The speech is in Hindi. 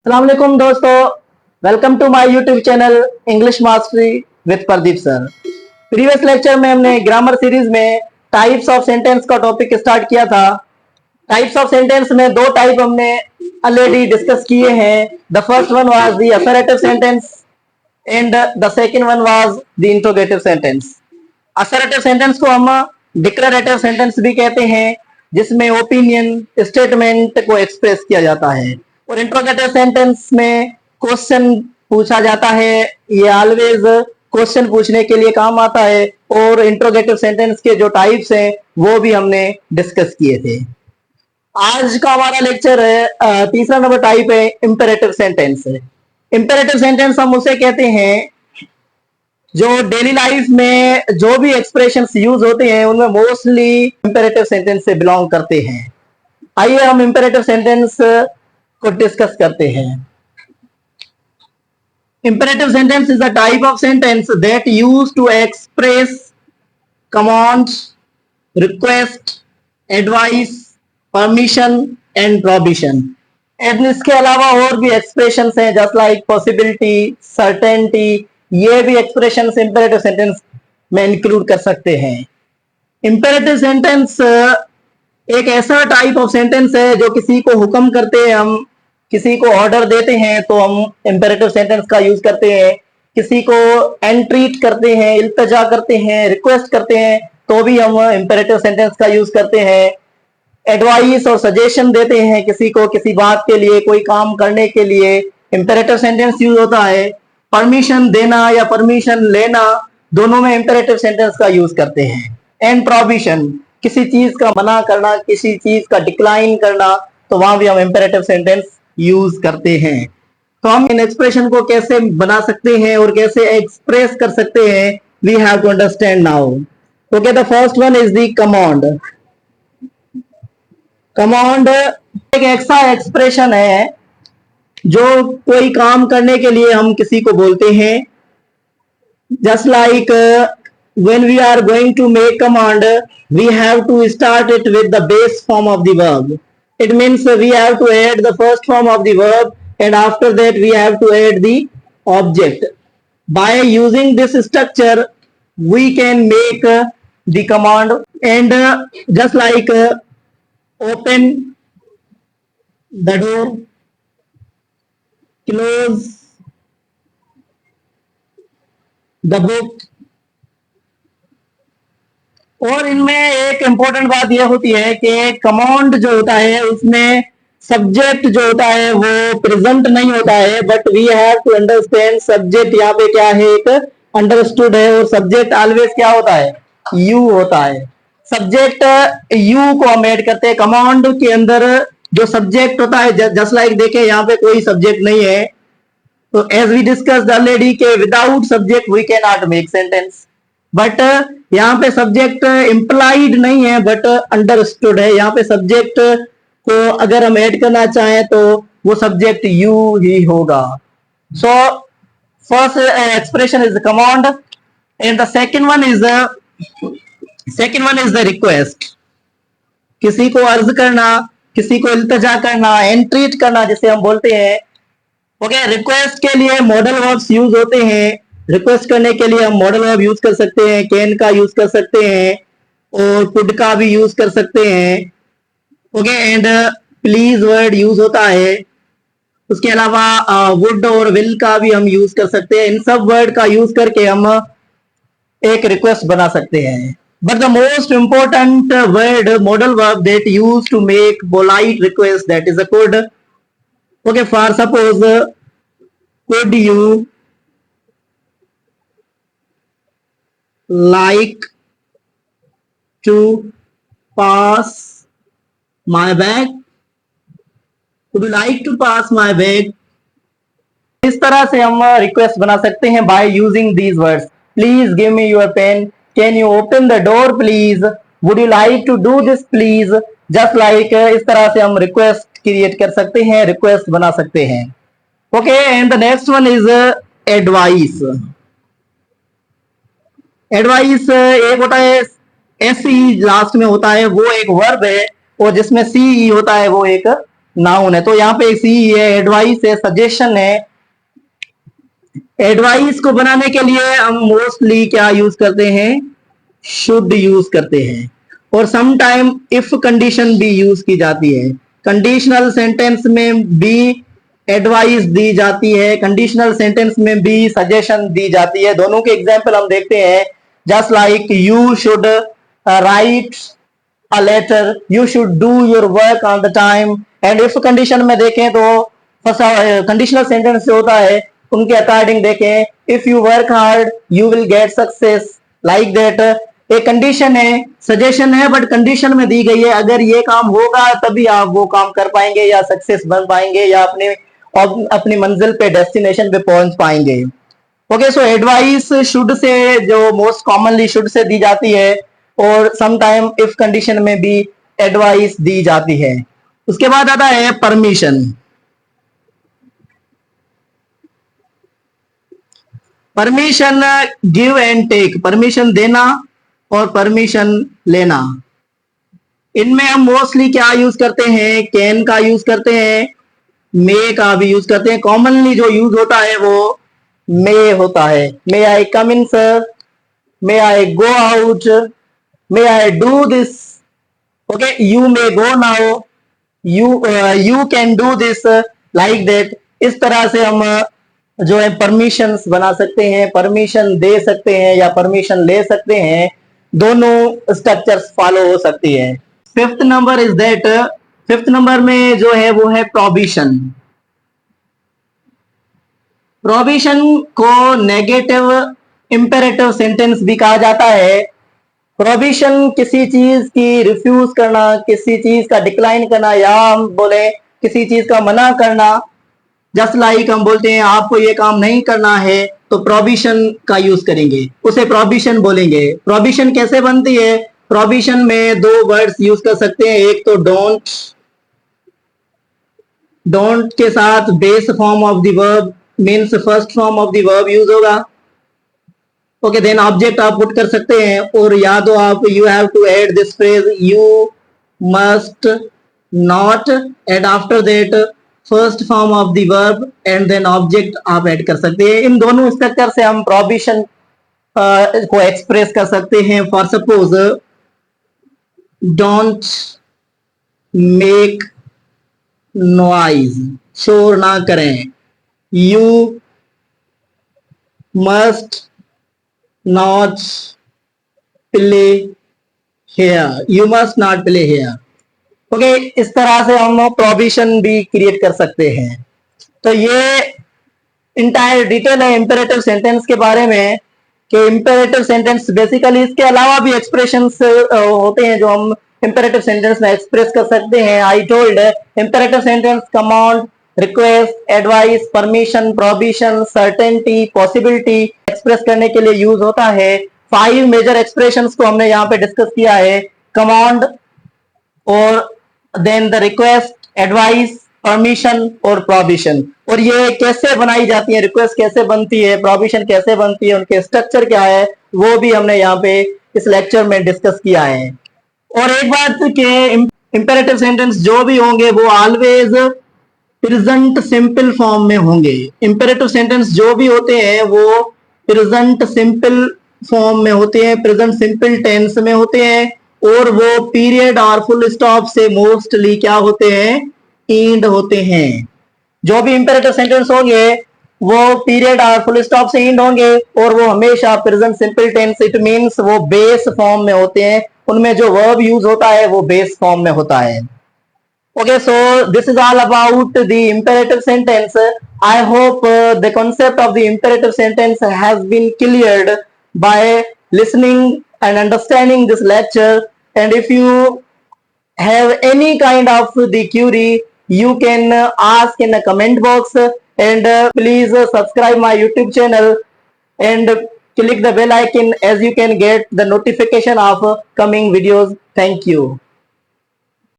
अस्सलाम वालेकुम दोस्तों, welcome to my YouTube channel English mastery with Pradeep sir. Previous lecture में हमने ग्रामर सीरीज में टाइप्स ऑफ सेंटेंस का टॉपिक स्टार्ट किया था। टाइप्स ऑफ सेंटेंस में दो टाइप हमने ऑलरेडी डिस्कस किए हैं। The first one was the assertive sentence and the second one was the interrogative sentence. Assertive sentence को हम डिक्लेरेटिव सेंटेंस भी कहते हैं, जिसमें ओपिनियन स्टेटमेंट को एक्सप्रेस किया जाता है। और इंट्रोगेटिव सेंटेंस में क्वेश्चन पूछा जाता है, ये ऑलवेज क्वेश्चन पूछने के लिए काम आता है। और इंट्रोगेटिव सेंटेंस के जो टाइप्स हैं वो भी हमने डिस्कस किए थे। आज का हमारा लेक्चर है तीसरा नंबर टाइप है इंपेरेटिव सेंटेंस। इंपेरेटिव सेंटेंस हम उसे कहते हैं जो डेली लाइफ में जो भी एक्सप्रेशंस यूज होते हैं उनमें मोस्टली इंपेरेटिव सेंटेंस से बिलोंग करते हैं। आइए हम इंपेरेटिव सेंटेंस को डिस्कस करते हैं। Imperative sentence is a type of sentence that use to express commands, request, advice, permission and prohibition. And इसके अलावा और भी एक्सप्रेशंस हैं जस्ट लाइक पॉसिबिलिटी, सर्टेनिटी। ये भी एक्सप्रेशंस इंपेरेटिव सेंटेंस में इंक्लूड कर सकते हैं। इंपेरेटिव सेंटेंस एक ऐसा टाइप ऑफ सेंटेंस है जो किसी को हुक्म करते हैं, हम किसी को ऑर्डर देते हैं तो हम इंपेरेटिव सेंटेंस का यूज करते हैं। किसी को एंट्रीट करते हैं, इल्तजा करते हैं, रिक्वेस्ट करते हैं तो भी हम इंपेरेटिव सेंटेंस का यूज करते हैं। एडवाइस और सजेशन देते हैं किसी को किसी बात के लिए, कोई काम करने के लिए, इंपेरेटिव सेंटेंस यूज होता है। परमिशन देना या परमिशन लेना दोनों में इंपेरेटिव सेंटेंस का यूज करते हैं। एंड प्रोहिबिशन, किसी चीज का मना करना, किसी चीज का डिक्लाइन करना, तो वहां भी हम इंपेरेटिव सेंटेंस यूज करते हैं। तो हम इन एक्सप्रेशन को कैसे बना सकते हैं और कैसे एक्सप्रेस कर सकते हैं, we have to understand now. Okay, the first one is the command. Command एक ऐसा एक्सप्रेशन है जो कोई काम करने के लिए हम किसी को बोलते हैं। Just like when we are going to make command, we have to start it with the base form of the verb. It means we have to add the first form of the verb and after that we have to add the object. By using this structure we can make the command. And just like open the door, close the book। और इनमें एक इंपॉर्टेंट बात यह होती है कि कमांड जो होता है उसमें सब्जेक्ट जो होता है वो प्रेजेंट नहीं होता है, but we have to understand subject यहाँ पे क्या है, एक अंडरस्टूड है। और सब्जेक्ट ऑलवेज क्या होता है, यू होता है। सब्जेक्ट यू को हम ऐड करते हैं कमांड के अंदर। जो सब्जेक्ट होता है जस्ट लाइक देखें यहाँ पे कोई सब्जेक्ट नहीं है, तो एज वी डिस्कस्ड ऑलरेडी के without subject we can not make sentence. But यहाँ पे सब्जेक्ट इंप्लाइड नहीं है बट अंडरस्टूड है। यहाँ पे सब्जेक्ट को अगर हम ऐड करना चाहें तो वो सब्जेक्ट यू ही होगा। So first expression is the command and the second one is the request. किसी को अर्ज करना, किसी को इल्तजा करना, एंट्रीट करना जिसे हम बोलते हैं। ओके, रिक्वेस्ट के लिए मॉडल वर्ब्स यूज होते हैं। रिक्वेस्ट करने के लिए हम मॉडल वर्ब यूज कर सकते हैं, कैन का यूज कर सकते हैं और कुड का भी यूज कर सकते हैं। Okay, and please word use होता है। उसके अलावा वुड और विल का भी हम यूज कर सकते हैं। इन सब वर्ड का यूज करके हम एक रिक्वेस्ट बना सकते हैं। But the most important word modal verb that use to make polite request, that is a could. Okay, for suppose could you like to pass my bag? Would you like to pass my bag? इस तरह से हम रिक्वेस्ट बना सकते हैं by using these words. Please give me your pen, can you open the door please, would you like to do this please. Just like इस तरह से हम रिक्वेस्ट क्रिएट कर सकते हैं, रिक्वेस्ट बना सकते हैं। Okay, and the next one is advice. Advice एक होता है एस ई लास्ट में होता है, वो एक वर्ब है। और जिसमें सी ई होता है वो एक नाउन है, तो यहाँ पे सी है, एडवाइस है, सजेशन है। एडवाइस को बनाने के लिए हम मोस्टली क्या यूज करते हैं, शुड यूज करते हैं, और सम टाइम इफ कंडीशन भी यूज की जाती है। कंडीशनल सेंटेंस में भी एडवाइस दी जाती है, कंडीशनल सेंटेंस में भी सजेशन दी जाती है। दोनों के एग्जाम्पल हम देखते हैं। Just like you should write a letter, you should do your work on the time. And if condition में देखें तो कंडीशनल सेंटेंस जो होता है उनके अकॉर्डिंग देखें, if you work hard you will get success, like that. एक कंडीशन है, सजेशन है, बट कंडीशन में दी गई है अगर ये काम होगा तभी आप वो काम कर पाएंगे या सक्सेस बन पाएंगे या अपनी मंजिल पे, डेस्टिनेशन पे पहुंच पाएंगे। Okay, so advice should say, जो मोस्ट कॉमनली शुड से दी जाती है, और सम टाइम इफ कंडीशन में भी एडवाइस दी जाती है। उसके बाद आता है permission. Permission give and take, permission देना और परमिशन लेना। इनमें हम मोस्टली क्या यूज करते हैं, कैन का यूज करते हैं, मे का भी यूज करते हैं। कॉमनली जो यूज होता है वो मे होता है। May I come in sir, may I go out, may I do this. Okay, you may go now, you can do this, like that. इस तरह से हम जो है परमिशंस बना सकते हैं, परमिशन दे सकते हैं या परमिशन ले सकते हैं। दोनों स्ट्रक्चर्स फॉलो हो सकती है। Fifth number is that, fifth number में जो है वो है प्रोविशन। प्रोविशन को नेगेटिव इंपेरेटिव सेंटेंस भी कहा जाता है। प्रोविशन किसी चीज की रिफ्यूज करना, किसी चीज का डिक्लाइन करना, या हम बोले किसी चीज का मना करना। जस्ट लाइक हम बोलते हैं आपको ये काम नहीं करना है, तो प्रोविशन का यूज करेंगे, उसे प्रोविशन बोलेंगे। प्रोविशन कैसे बनती है, प्रोविशन में दो वर्ड्स यूज कर सकते हैं। एक तो डोंट, डोंट के साथ base form of the verb means first form of the verb use होगा। ओके, देन ऑब्जेक्ट आप पुट कर सकते हैं, और या तो आप you have to add this phrase you must not, and after that first form of the verb and then object आप ऐड कर सकते हैं। इन दोनों स्ट्रक्चर से हम प्रोविशन को एक्सप्रेस कर सकते हैं। For suppose, don't make noise, शोर ना करें। You must not play here, you must not play here. Okay, इस तरह से हम प्रोविशन भी क्रिएट कर सकते हैं। तो ये इंटायर डिटेल है इंपेरेटिव सेंटेंस के बारे में, कि इंपेरेटिव सेंटेंस बेसिकली, इसके अलावा भी एक्सप्रेशंस होते हैं जो हम इंपेरेटिव सेंटेंस में एक्सप्रेस कर सकते हैं। I told imperative sentence command, request, advice, permission, provision, certainty, possibility express करने के लिए यूज होता है। 5 मेजर एक्सप्रेशंस को हमने यहाँ पे डिस्कस किया है। कमांड, और then the request, advice, permission और प्रोविशन। और ये कैसे बनाई जाती है, रिक्वेस्ट कैसे बनती है, प्रोविशन कैसे बनती है, उनके स्ट्रक्चर क्या है, वो भी हमने यहाँ पे इस लेक्चर में डिस्कस किया है। और एक बात के इंपेरेटिव सेंटेंस जो भी होंगे वो ऑलवेज प्रेजेंट सिंपल फॉर्म में होंगे। इंपेरेटिव सेंटेंस जो भी होते हैं वो प्रेजेंट सिंपल फॉर्म में होते हैं, प्रेजेंट सिंपल टेंस में होते हैं, और वो पीरियड और फुल स्टॉप से मोस्टली क्या होते हैं, एंड होते हैं। जो भी इंपेरेटिव सेंटेंस होंगे वो पीरियड और फुल स्टॉप से एंड होंगे, और वो हमेशा present simple tense, it means वो बेस फॉर्म में होते हैं। उनमें जो वर्ब यूज होता है वो बेस फॉर्म में होता है। Okay, so this is all about the imperative sentence. I hope the concept of the imperative sentence has been cleared by listening and understanding this lecture. And if you have any kind of the query, you can ask in the comment box. And please subscribe my YouTube channel and click the bell icon as you can get the notification of coming videos. Thank you.